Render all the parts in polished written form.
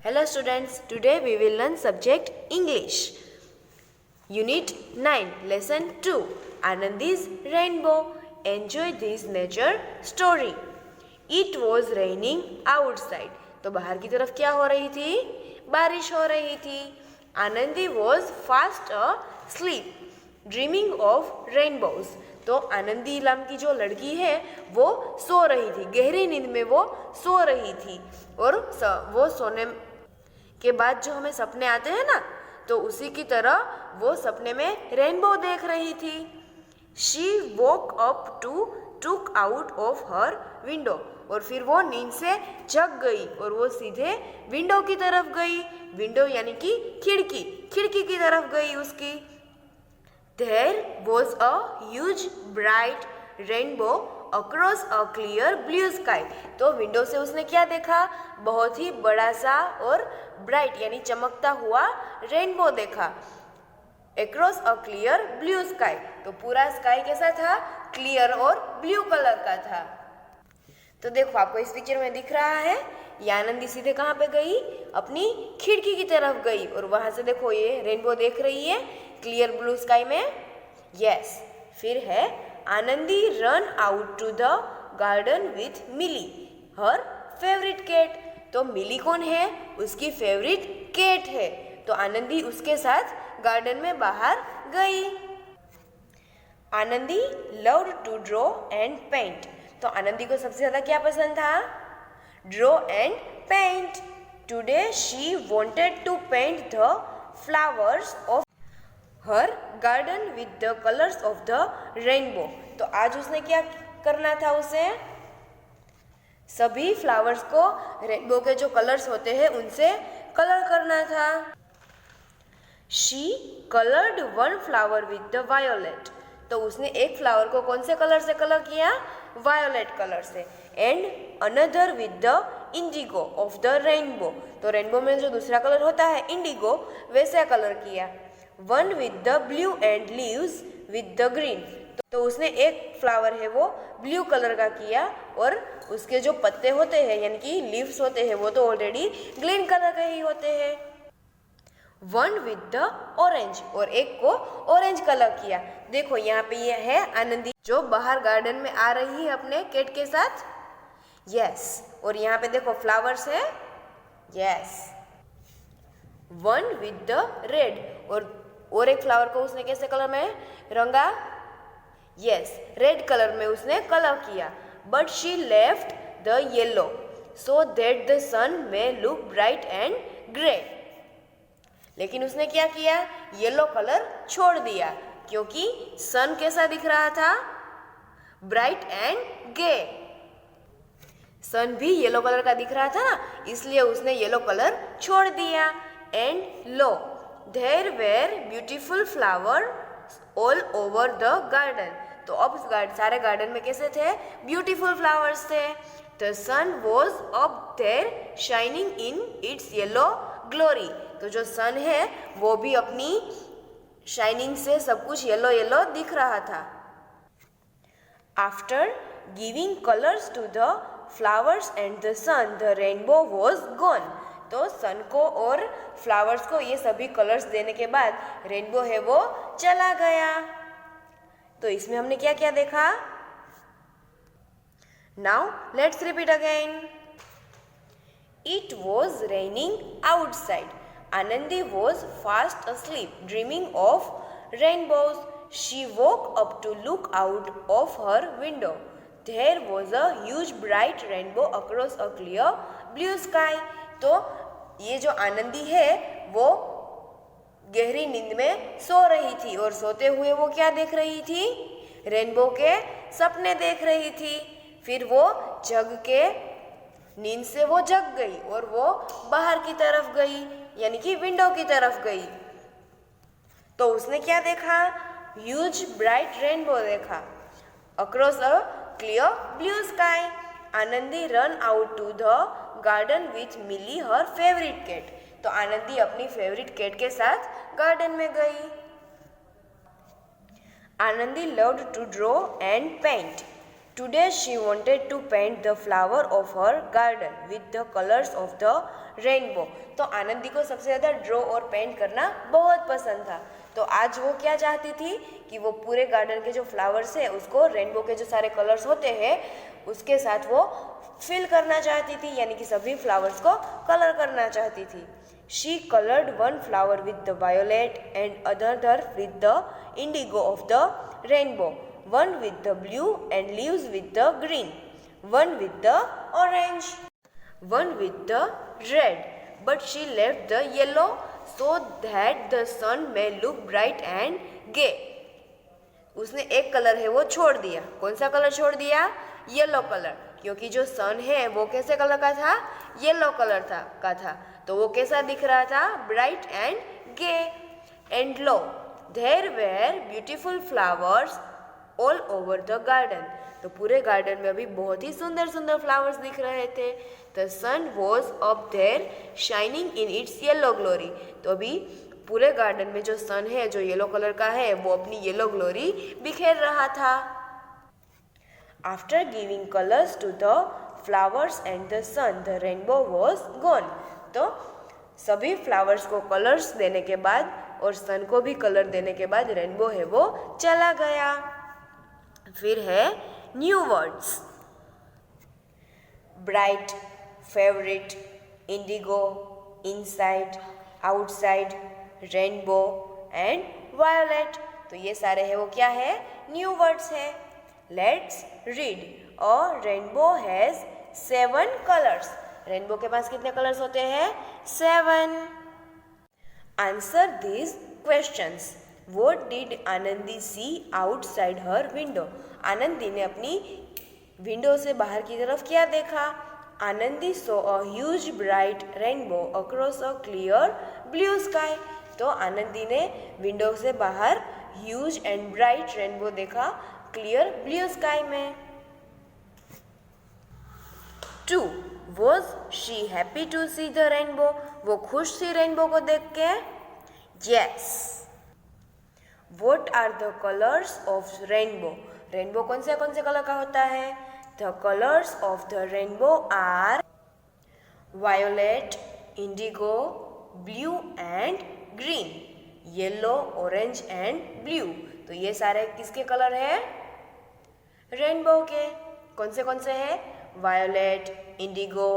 Hello students, today we will learn subject English. Unit 9, Lesson 2, Anandi's Rainbow. Enjoy this nature story. It was raining outside. तो बाहर की तरफ क्या हो रही थी? बारिश हो रही थी. Anandi was fast asleep, dreaming of rainbows. तो आनंदी नाम की जो लड़की है वो सो रही थी, गहरी नींद में वो सो रही थी. और वो सोने के बाद जो हमें सपने आते हैं ना, तो उसी की तरह वो सपने में रेनबो देख रही थी. She woke up to look out of her window. और फिर वो नींद से जग गई और वो सीधे विंडो की तरफ गई. विंडो यानी कि खिड़की की तरफ गई उसकी. There was a huge bright rainbow across a clear blue sky. तो विंडो से उसने क्या देखा? बहुत ही बड़ा सा और ब्राइट यानी चमकता हुआ रेनबो देखा. Across a clear blue sky. तो पूरा स्काई कैसा था? क्लियर और ब्लू कलर का था. तो देखो आपको इस पिक्चर में दिख रहा है, ये आनंदी सीधे कहाँ पे गई? अपनी खिड़की की तरफ गई और वहां से देखो ये रेनबो देख रही है क्लियर ब्लू स्काई में. यस. फिर है Anandi run out to the garden with Milly, her favourite cat. तो मिली कौन है? उसकी फेवरेट कैट है. तो आनंदी उसके साथ गार्डन में बाहर गई. Anandi loved to draw and paint. तो आनंदी को सबसे ज्यादा क्या पसंद था? Draw and paint. Today she wanted to paint the flowers of her garden with the colours of the rainbow. तो आज उसने क्या करना था? उसे सभी फ्लावर्स को रेनबो के जो कलर्स होते हैं उनसे कलर करना था. She coloured one flower with the violet. तो उसने एक फ्लावर को कौन से कलर से कलर किया? वायोलेट कलर से. And another with the Indigo of the rainbow. तो रेनबो में जो दूसरा कलर होता है इंडिगो, वैसा कलर किया. One with the blue and leaves with the green. तो उसने एक फ्लावर है वो ब्लू कलर का किया और उसके जो पत्ते होते हैं यानी कि लीव्स होते हैं वो तो ऑलरेडी ग्रीन कलर के ही होते हैं. One with the orange. और एक को ऑरेंज कलर किया. देखो यहाँ पे ये है आनंदी जो बाहर गार्डन में आ रही है अपने कैट के साथ. यस. और यहाँ पे देखो फ्लावर्स है. Yes. One with the red. और एक फ्लावर को उसने कैसे कलर में रंगा? यस, रेड कलर में उसने कलर किया. But she left the yellow so that the sun may look bright and grey. लेकिन उसने क्या किया? येलो कलर छोड़ दिया क्योंकि सन कैसा दिख रहा था? Bright and grey. सन भी येलो कलर का दिख रहा था ना, इसलिए उसने येलो कलर छोड़ दिया. And lo there were beautiful flower all over the garden. तो अब सारे गार्डन में कैसे थे? ब्यूटीफुल फ्लावर्स थे. The sun was up there shining in its yellow glory. तो जो सन है वो भी अपनी शाइनिंग से सब कुछ येलो येलो दिख रहा था. After giving colours to the flowers and the sun the rainbow was gone. तो सन को और फ्लावर्स को ये सभी कलर्स देने के बाद रेनबो है वो चला गया. तो इसमें हमने क्या क्या देखा? Now let's repeat again. It was raining outside. Anandi was fast asleep, dreaming of rainbows. She woke up to look out of her window. There was a huge bright rainbow across a clear blue sky. तो ये जो आनंदी है वो गहरी नींद में सो रही थी और सोते हुए वो क्या देख रही थी? रेनबो के सपने देख रही थी. फिर वो जग के नींद से वो जग गई और वो बाहर की तरफ गई यानी कि विंडो की तरफ गई. तो उसने क्या देखा? ह्यूज ब्राइट रेनबो देखा. Across a clear blue sky. Anandi run out to the garden with Milly her favourite cat. तो आनंदी अपनी फेवरेट कैट के साथ गार्डन में गई. Anandi loved to draw and paint. Today she wanted to paint the flower of her garden with the colors of the rainbow. तो आनंदी को सबसे ज़्यादा ड्रॉ और पेंट करना बहुत पसंद था। तो आज वो क्या चाहती थी कि वो पूरे गार्डन के जो फ्लावर्स है उसको रेनबो के जो सारे कलर्स होते हैं उसके साथ वो फिल करना चाहती थी, यानी कि सभी फ्लावर्स को कलर करना चाहती थी। She colored one flower with the violet and another with the indigo of the rainbow. One with the blue and leaves with the green, one with the orange, one with the red, but she left the yellow so that the sun may look bright and gay. उसने एक colour है वो छोड़ दिया। कौन सा colour छोड़ दिया? येलो कलर, क्योंकि जो सन है वो कैसे कलर का था? येलो कलर का था। तो वो कैसा दिख रहा था? Bright and gay. And lo there were beautiful flowers all over the garden. तो पूरे गार्डन में अभी बहुत ही सुंदर सुंदर फ्लावर्स दिख रहे थे। The sun was up there shining in its yellow glory. तो अभी पूरे गार्डन में जो सन है जो येलो कलर का है वो अपनी येलो ग्लोरी बिखेर रहा था। After giving colours to the flowers and the sun the rainbow was gone. तो सभी फ्लावर्स को कलर्स देने के बाद और सन को भी कलर देने के बाद रेनबो है वो चला गया। फिर है new words. Bright, favourite, Indigo, inside, outside, rainbow and violet. तो ये सारे है वो क्या है? न्यू वर्ड्स है। Let's read. A rainbow has 7 colours. Rainbow के पास कितने कलर्स होते हैं? 7। Answer these questions. What did Anandi see outside her window? Anandi ने अपनी विंडो से बाहर की तरफ क्या देखा? Anandi saw a huge bright rainbow across a clear blue sky. तो आनंदी ने विंडो से बाहर ह्यूज एंड ब्राइट रेनबो देखा क्लियर ब्लू स्काई में। 2. Was she happy to see the rainbow? वो खुश थी रेनबो को देख के? Yes. What are the colors of rainbow? Rainbow कौन से कलर का होता है? The colors of the rainbow are violet, indigo, blue and green, yellow, orange and blue. तो ये सारे किसके कलर है? रेनबो के। कौन से है? violet, indigo,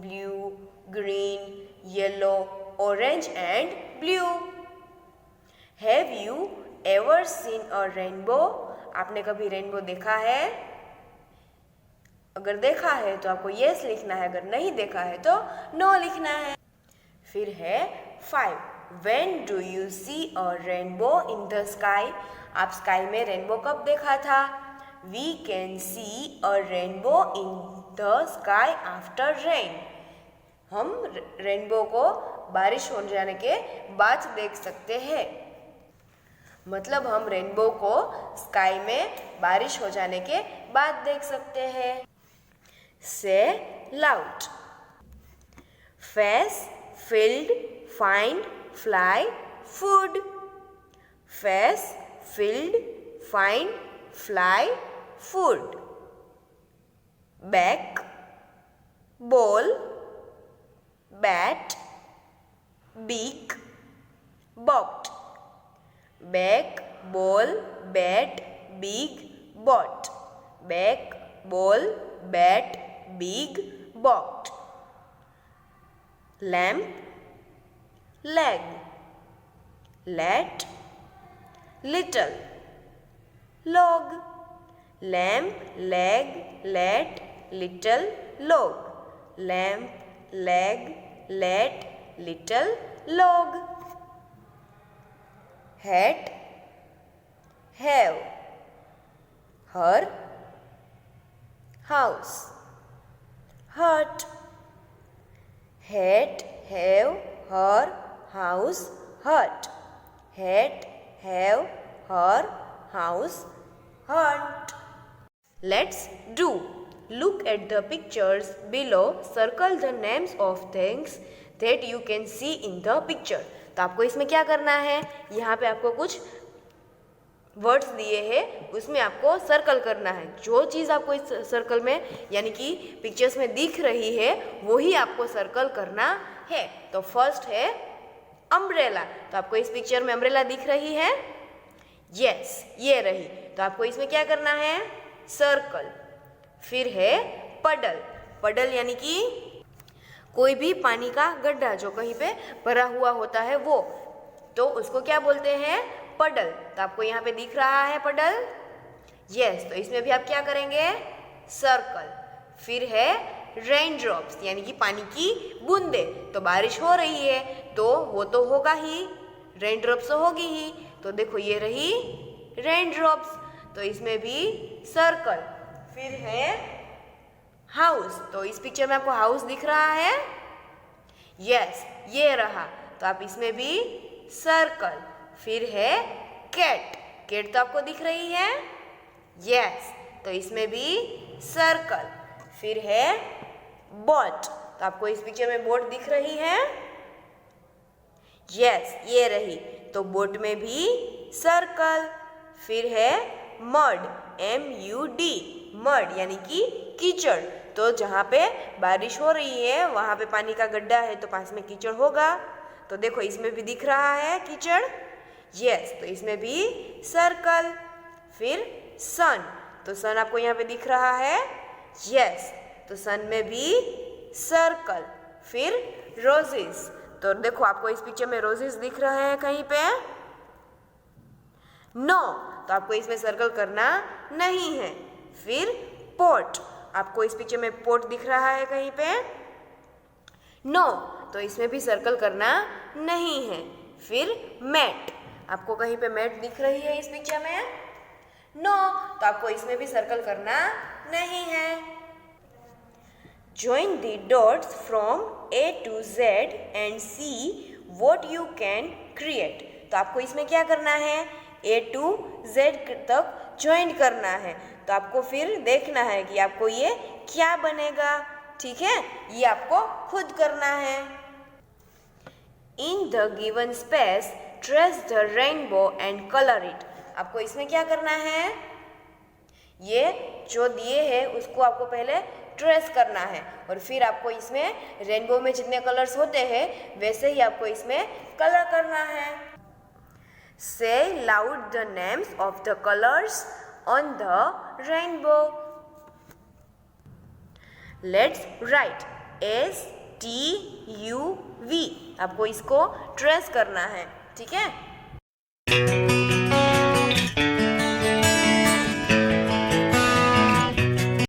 blue, green, yellow, orange and blue. Have you ever seen a rainbow? आपने कभी रेनबो देखा है? अगर देखा है तो आपको yes लिखना है, अगर नहीं देखा है तो no लिखना है। फिर है 5. When do you see a rainbow in the sky? आप स्काई में रेनबो कब देखा था? We can see a rainbow in the sky after rain. हम रेनबो को बारिश हो जाने के बाद देख सकते हैं। मतलब हम रेनबो को स्काई में बारिश हो जाने के बाद देख सकते हैं। Say loud. Face, field, find, fly, food. Face, field, find, fly, food. Back, ball, bat, beak, bot. Back, ball, bat, big, bot. Back, ball, bat, big, bot. Lamp, leg, let, little, log. Lamp, leg, let, little, log. Lamp, leg, let, little, log. hat, have, her, house, hut. Hat, have, her, house, hut. Hat, have, her, house, hut. Let's do. Look at the pictures below. Circle the names of things that you can see in the picture. तो आपको इसमें क्या करना है? यहाँ पे आपको कुछ वर्ड्स दिए हैं उसमें आपको सर्कल करना है। जो चीज़ आपको इस सर्कल में यानी कि पिक्चर्स में दिख रही है वही आपको सर्कल करना है। तो फर्स्ट है अम्ब्रेला। तो आपको इस पिक्चर में अम्ब्रेला दिख रही है, यस ये रही। तो आपको इसमें क्या करना है, सर्कल। फिर है पडल। पडल यानी कि कोई भी पानी का गड्ढा जो कहीं पे भरा हुआ होता है वो, तो उसको क्या बोलते हैं, पडल। तो आपको यहाँ पे दिख रहा है पडल, यस। तो इसमें भी आप क्या करेंगे, सर्कल। फिर है रेन ड्रॉप्स यानी कि पानी की बूंदे। तो बारिश हो रही है तो वो तो होगा ही, रेन ड्रॉप्स तो होगी ही। तो देखो ये रही रेन ड्रॉप्स, तो इसमें भी सर्कल। फिर है हाउस। तो इस पिक्चर में आपको हाउस दिख रहा है, यस ये रहा। तो आप इसमें भी सर्कल। फिर है कैट। कैट तो आपको दिख रही है, यस। तो इसमें भी सर्कल। फिर है बोट। तो आपको इस पिक्चर में बोट दिख रही है, यस ये रही। तो बोट में भी सर्कल। फिर है मड, MUD, मड यानी कि कीचड़। तो जहाँ पे बारिश हो रही है वहाँ पे पानी का गड्ढा है तो पास में कीचड़ होगा। तो देखो इसमें भी दिख रहा है कीचड़, यस। तो इसमें भी सर्कल। फिर सन। तो सन आपको यहाँ पे दिख रहा है, यस। तो सन में भी सर्कल। फिर रोजेस। तो देखो आपको इस पिक्चर में रोजेस दिख रहे हैं कहीं पे, नो। तो आपको इसमें सर्कल करना नहीं है। फिर पोट। आपको इस पिक्चर में पोट दिख रहा है कहीं पे, नो। तो इसमें भी सर्कल करना नहीं है। फिर मैट। आपको कहीं पे मैट दिख रही है इस पिक्चर में, नो। तो आपको इसमें भी सर्कल करना नहीं है। Join the dots from A to Z and see what you can create. तो आपको इसमें क्या करना है, A to Z तक ज्वाइन करना है। तो आपको फिर देखना है कि आपको ये क्या बनेगा, ठीक है, ये आपको खुद करना है। In the given space, trace the rainbow and color it. आपको इसमें क्या करना है, ये जो दिए हैं उसको आपको पहले ट्रेस करना है और फिर आपको इसमें रेनबो में जितने कलर्स होते हैं वैसे ही आपको इसमें कलर करना है। Say loud the names of the colors on the rainbow. Let's write STUV. आपको इसको ट्रेस करना है, ठीक है।